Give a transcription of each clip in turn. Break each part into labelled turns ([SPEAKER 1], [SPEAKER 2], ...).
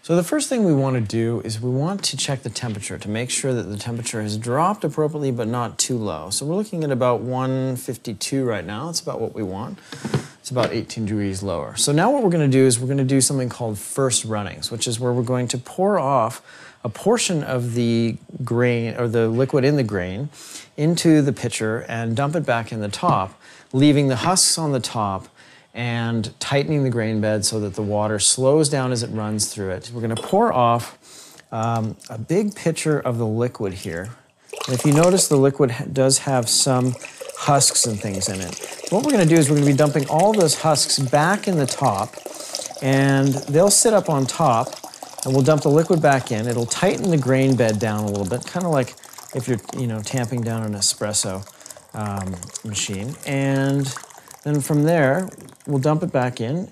[SPEAKER 1] So the first thing we want to do is we want to check the temperature to make sure that the temperature has dropped appropriately but not too low. So we're looking at about 152 right now. That's about what we want. It's about 18 degrees lower. So now what we're going to do is we're going to do something called first runnings, which is where we're going to pour off a portion of the grain or the liquid in the grain into the pitcher and dump it back in the top, leaving the husks on the top and tightening the grain bed so that the water slows down as it runs through it. We're going to pour off a big pitcher of the liquid here. And if you notice, the liquid does have some husks and things in it. What we're going to do is we're going to be dumping all those husks back in the top, and they'll sit up on top, and we'll dump the liquid back in. It'll tighten the grain bed down a little bit, kind of like if you're tamping down an espresso machine. And then from there, we'll dump it back in.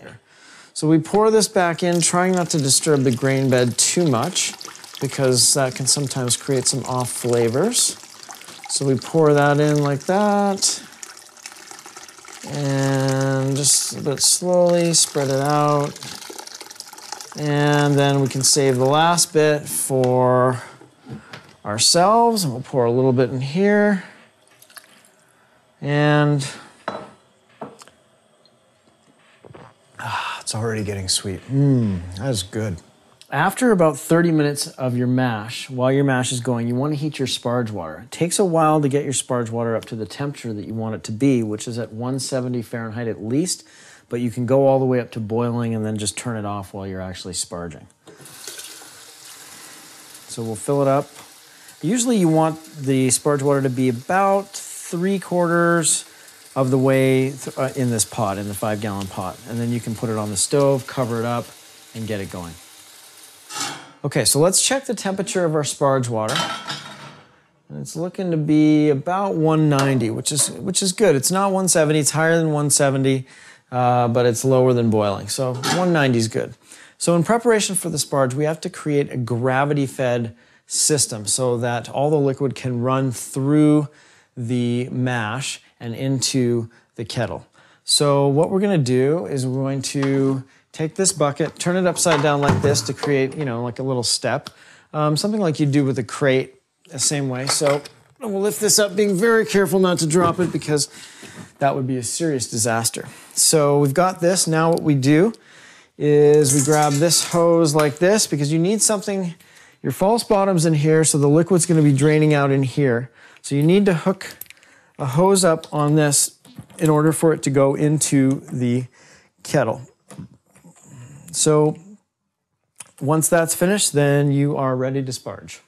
[SPEAKER 1] So we pour this back in, trying not to disturb the grain bed too much because that can sometimes create some off flavors. So we pour that in like that and just a bit slowly spread it out. And then we can save the last bit for ourselves, and we'll pour a little bit in here. And it's already getting sweet. That is good. After about 30 minutes of your mash, while your mash is going, you want to heat your sparge water. It takes a while to get your sparge water up to the temperature that you want it to be, which is at 170 Fahrenheit at least, but you can go all the way up to boiling and then just turn it off while you're actually sparging. So we'll fill it up. Usually you want the sparge water to be about 3/4 of the way in this pot, in the 5-gallon pot. And then you can put it on the stove, cover it up, and get it going. Okay, so let's check the temperature of our sparge water. And it's looking to be about 190, which is good. It's not 170, it's higher than 170, but it's lower than boiling. So 190 is good. So in preparation for the sparge, we have to create a gravity-fed system so that all the liquid can run through the mash and into the kettle. So what we're going to do is we're going to take this bucket, turn it upside down like this to create, like a little step. Something like you do with a crate, the same way. So we'll lift this up, being very careful not to drop it because that would be a serious disaster. So we've got this. Now what we do is we grab this hose like this because you need something, your false bottom's in here, so the liquid's going to be draining out in here. So you need to hook a hose up on this in order for it to go into the kettle. So once that's finished, then you are ready to sparge.